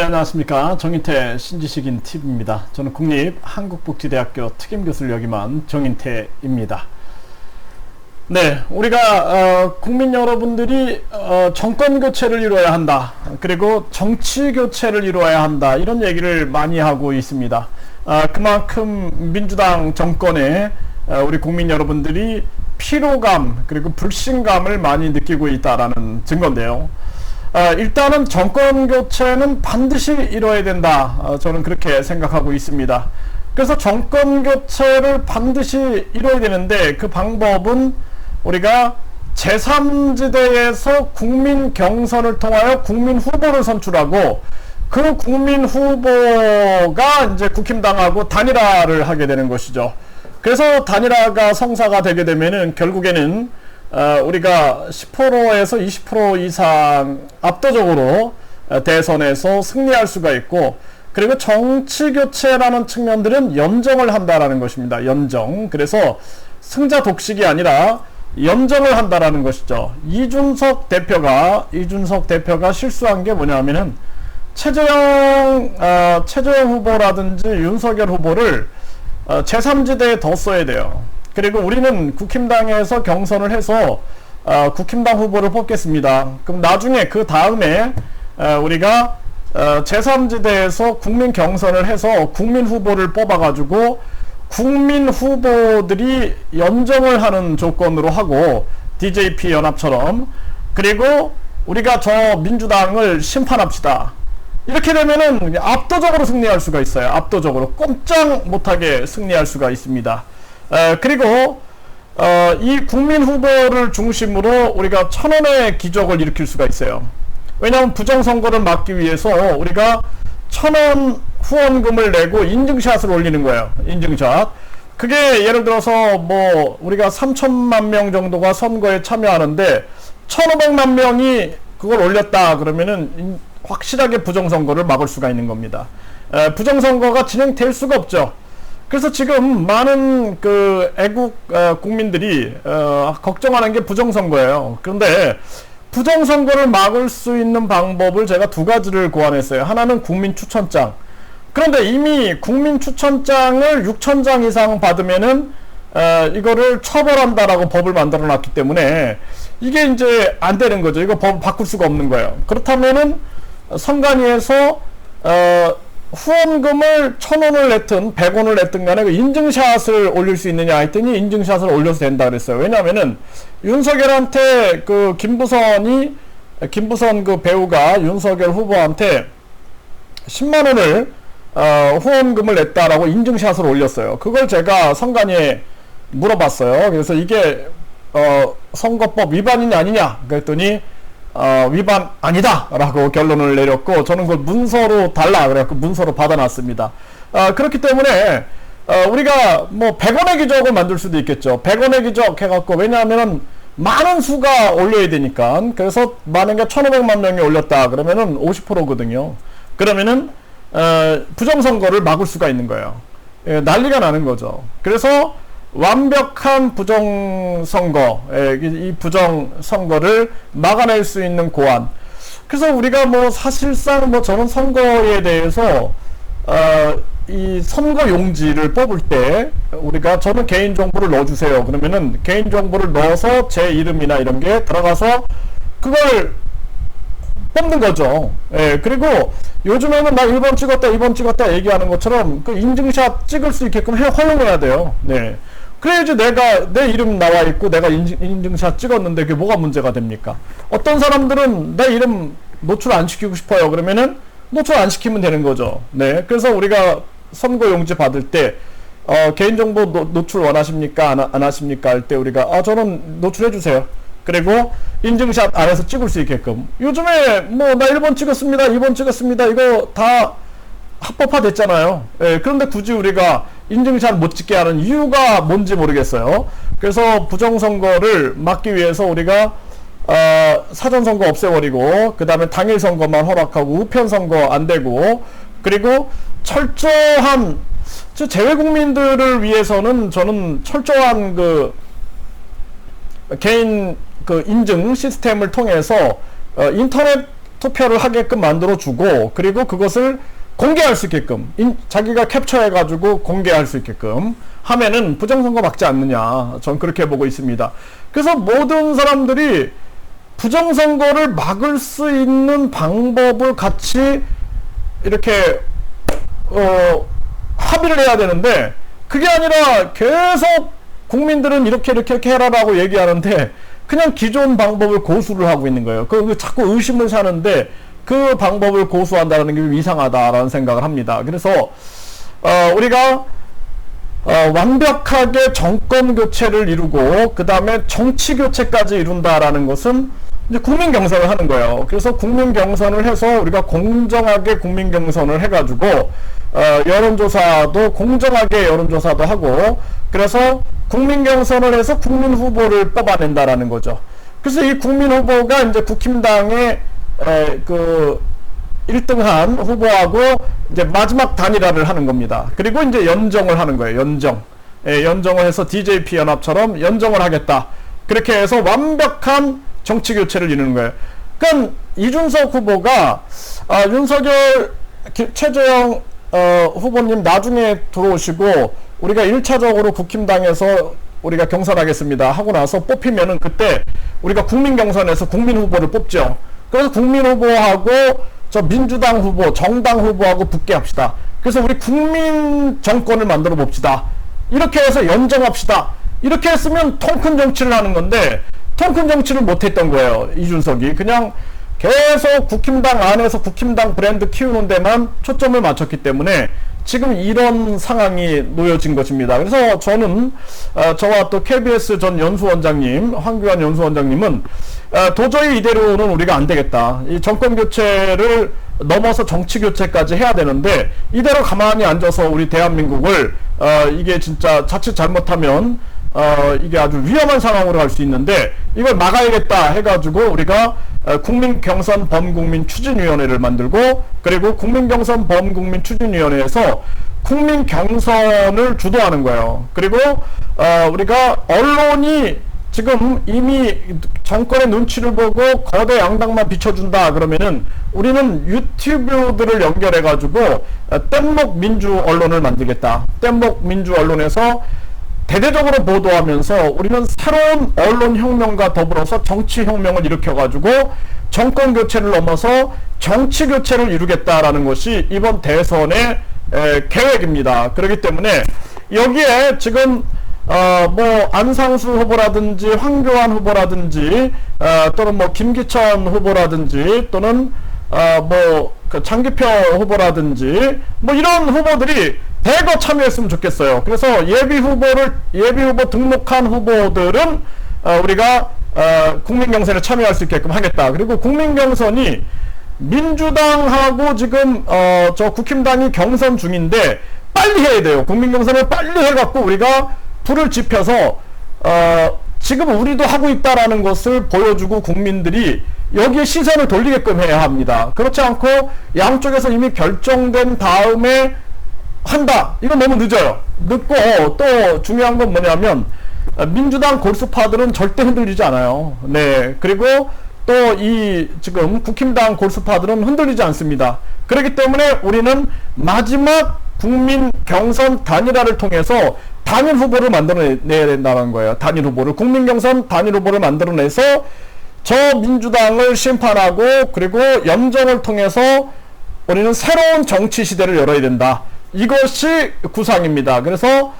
안녕하십니까. 정인태 신지식인 TV입니다. 저는 국립한국복지대학교 특임교수를 역임한 정인태입니다. 네, 우리가 국민 여러분들이 정권 교체를 이루어야 한다, 그리고 정치 교체를 이루어야 한다, 이런 얘기를 많이 하고 있습니다. 그만큼 민주당 정권에 우리 국민 여러분들이 피로감 그리고 불신감을 많이 느끼고 있다라는 증거인데요. 일단은 정권 교체는 반드시 이뤄야 된다, 저는 그렇게 생각하고 있습니다. 그래서 정권 교체를 반드시 이뤄야 되는데, 그 방법은 우리가 제3지대에서 국민 경선을 통하여 국민 후보를 선출하고, 그 국민 후보가 이제 국힘당하고 단일화를 하게 되는 것이죠. 그래서 단일화가 성사가 되게 되면은 결국에는 우리가 10%에서 20% 이상 압도적으로 대선에서 승리할 수가 있고, 그리고 정치교체라는 측면들은 연정을 한다라는 것입니다. 연정. 그래서 승자 독식이 아니라 연정을 한다라는 것이죠. 이준석 대표가 실수한 게 뭐냐면은 최재형 후보라든지 윤석열 후보를 제3지대에 더 써야 돼요. 그리고 우리는 국힘당에서 경선을 해서 국힘당 후보를 뽑겠습니다. 그럼 나중에 그 다음에 우리가 제3지대에서 국민 경선을 해서 국민 후보를 뽑아가지고 국민 후보들이 연정을 하는 조건으로 하고, DJP 연합처럼, 그리고 우리가 저 민주당을 심판합시다. 이렇게 되면은 압도적으로 승리할 수가 있어요. 압도적으로 꼼짝 못하게 승리할 수가 있습니다. 그리고 이 국민 후보를 중심으로 우리가 1,000원의 기적을 일으킬 수가 있어요. 왜냐하면 부정선거를 막기 위해서 우리가 1,000원 후원금을 내고 인증샷을 올리는 거예요. 인증샷. 그게 예를 들어서 뭐 우리가 3천만 명 정도가 선거에 참여하는데 1,500만 명이 그걸 올렸다 그러면은 확실하게 부정선거를 막을 수가 있는 겁니다. 부정선거가 진행될 수가 없죠. 그래서 지금 많은 그 애국 국민들이 걱정하는 게 부정선거예요. 그런데 부정선거를 막을 수 있는 방법을 제가 두 가지를 고안했어요. 하나는 국민추천장. 그런데 이미 국민추천장을 6,000장 이상 받으면은 이거를 처벌한다라고 법을 만들어 놨기 때문에 이게 이제 안 되는 거죠. 이거 법 바꿀 수가 없는 거예요. 그렇다면은 선관위에서 후원금을 1,000원을 냈든 100원을 냈든 간에 그 인증샷을 올릴 수 있느냐 했더니 인증샷을 올려도 된다 그랬어요. 왜냐면은 윤석열한테 그 김부선 그 배우가 윤석열 후보한테 10만원을 후원금을 냈다라고 인증샷을 올렸어요. 그걸 제가 선관위에 물어봤어요. 그래서 이게 선거법 위반이냐 아니냐 그랬더니 위반 아니다 라고 결론을 내렸고, 저는 그걸 문서로 달라 그래갖고 문서로 받아놨습니다. 그렇기 때문에 우리가 뭐 100원의 기적을 만들 수도 있겠죠. 100원의 기적 해갖고, 왜냐하면 많은 수가 올려야 되니까. 그래서 만약에 1,500만 명이 올렸다 그러면은 50%거든요. 그러면은 부정선거를 막을 수가 있는 거예요. 난리가 나는 거죠. 그래서 완벽한 부정선거, 이 부정선거를 막아낼 수 있는 고안. 그래서 우리가 뭐 사실상 뭐 저는 선거에 대해서 이 선거용지를 뽑을 때 우리가 저는 개인정보를 넣어주세요. 그러면은 개인정보를 넣어서 제 이름이나 이런 게 들어가서 그걸 뽑는 거죠. 그리고 요즘에는 나 1번 찍었다 2번 찍었다 얘기하는 것처럼 그 인증샷 찍을 수 있게끔 허용해야 돼요. 네. 그래야지 내가 내 이름 나와 있고 내가 인증샷 찍었는데 그게 뭐가 문제가 됩니까? 어떤 사람들은 내 이름 노출 안 시키고 싶어요. 그러면은 노출 안 시키면 되는 거죠. 네. 그래서 우리가 선거용지 받을 때 개인정보 노출 원하십니까? 안 하십니까? 할 때 우리가 저는 노출해 주세요. 그리고 인증샷 안에서 찍을 수 있게끔. 요즘에 뭐 나 1번 찍었습니다 2번 찍었습니다 이거 다 합법화 됐잖아요. 그런데 굳이 우리가 인증샷 못 찍게 하는 이유가 뭔지 모르겠어요. 그래서 부정선거를 막기 위해서 우리가 사전선거 없애버리고, 그 다음에 당일선거만 허락하고 우편선거 안 되고, 그리고 철저한 재외국민들을 위해서는 저는 철저한 그 개인 그 인증 시스템을 통해서 인터넷 투표를 하게끔 만들어주고, 그리고 그것을 공개할 수 있게끔, 자기가 캡처해가지고 공개할 수 있게끔 하면은 부정선거 막지 않느냐, 전 그렇게 보고 있습니다. 그래서 모든 사람들이 부정선거를 막을 수 있는 방법을 같이 이렇게 합의를 해야 되는데, 그게 아니라 계속 국민들은 이렇게 해라라고 얘기하는데 그냥 기존 방법을 고수를 하고 있는 거예요. 그 자꾸 의심을 사는데 그 방법을 고수한다는 게 좀 이상하다라는 생각을 합니다. 그래서 우리가 완벽하게 정권 교체를 이루고 그 다음에 정치 교체까지 이룬다라는 것은 이제 국민 경선을 하는 거예요. 그래서 국민 경선을 해서 우리가 공정하게 국민 경선을 해가지고 여론조사도 공정하게 여론조사도 하고, 그래서 국민 경선을 해서 국민 후보를 뽑아낸다라는 거죠. 그래서 이 국민 후보가 이제 국힘당의 그 1등한 후보하고 이제 마지막 단일화를 하는 겁니다. 그리고 이제 연정을 하는 거예요. 연정을 해서 DJP 연합처럼 연정을 하겠다. 그렇게 해서 완벽한 정치 교체를 이루는 거예요. 그러니까 이준석 후보가 윤석열, 최재형 후보님 나중에 들어오시고 우리가 1차적으로 국힘당에서 우리가 경선하겠습니다 하고 나서 뽑히면은 그때 우리가 국민 경선에서 국민 후보를 뽑죠. 그래서 국민 후보하고 저 민주당 후보, 정당 후보하고 붙게 합시다. 그래서 우리 국민 정권을 만들어 봅시다. 이렇게 해서 연정합시다. 이렇게 했으면 통 큰 정치를 하는 건데 통 큰 정치를 못했던 거예요. 이준석이 그냥 계속 국힘당 안에서 국힘당 브랜드 키우는 데만 초점을 맞췄기 때문에 지금 이런 상황이 놓여진 것입니다. 그래서 저는 저와 또 KBS 전 연수원장님, 황교안 연수원장님은 도저히 이대로는 우리가 안 되겠다. 이 정권 교체를 넘어서 정치 교체까지 해야 되는데 이대로 가만히 앉아서 우리 대한민국을 이게 진짜 자칫 잘못하면 이게 아주 위험한 상황으로 갈 수 있는데 이걸 막아야겠다 해가지고 우리가 국민경선 범국민 추진위원회를 만들고, 그리고 국민경선 범국민 추진위원회에서 국민경선을 주도하는 거예요. 그리고 우리가 언론이 지금 이미 정권의 눈치를 보고 거대 양당만 비춰준다 그러면은 우리는 유튜브들을 연결해 가지고 뗏목 민주 언론을 만들겠다. 뗏목 민주 언론에서 대대적으로 보도하면서 우리는 새로운 언론 혁명과 더불어서 정치 혁명을 일으켜가지고 정권 교체를 넘어서 정치 교체를 이루겠다라는 것이 이번 대선의 계획입니다. 그렇기 때문에 여기에 지금 뭐 안상수 후보라든지 황교안 후보라든지 또는 뭐 김기천 후보라든지 또는 뭐 그 장기표 후보라든지 뭐 이런 후보들이 대거 참여했으면 좋겠어요. 그래서 예비 후보 등록한 후보들은 우리가 국민경선에 참여할 수 있게끔 하겠다. 그리고 국민경선이 민주당하고 지금 저 국힘당이 경선 중인데 빨리 해야 돼요. 국민경선을 빨리 해갖고 우리가 불을 지펴서 지금 우리도 하고 있다라는 것을 보여주고 국민들이 여기에 시선을 돌리게끔 해야 합니다. 그렇지 않고 양쪽에서 이미 결정된 다음에 한다. 이건 너무 늦어요. 늦고 또 중요한 건 뭐냐면 민주당 골수파들은 절대 흔들리지 않아요. 네. 그리고 또 이 지금 국힘당 골수파들은 흔들리지 않습니다. 그렇기 때문에 우리는 마지막 국민 경선 단일화를 통해서 단일 후보를 만들어내야 된다는 거예요. 단일 후보를, 국민 경선 단일 후보를 만들어내서 저 민주당을 심판하고 그리고 연정을 통해서 우리는 새로운 정치 시대를 열어야 된다. 이것이 구상입니다. 그래서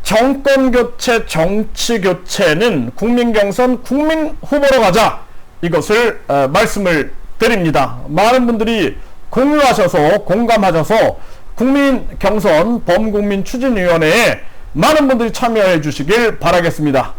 정권 교체, 정치 교체는 국민 경선, 국민 후보로 가자. 이것을 말씀을 드립니다. 많은 분들이 공유하셔서 공감하셔서 국민 경선 범국민 추진위원회에 많은 분들이 참여해 주시길 바라겠습니다.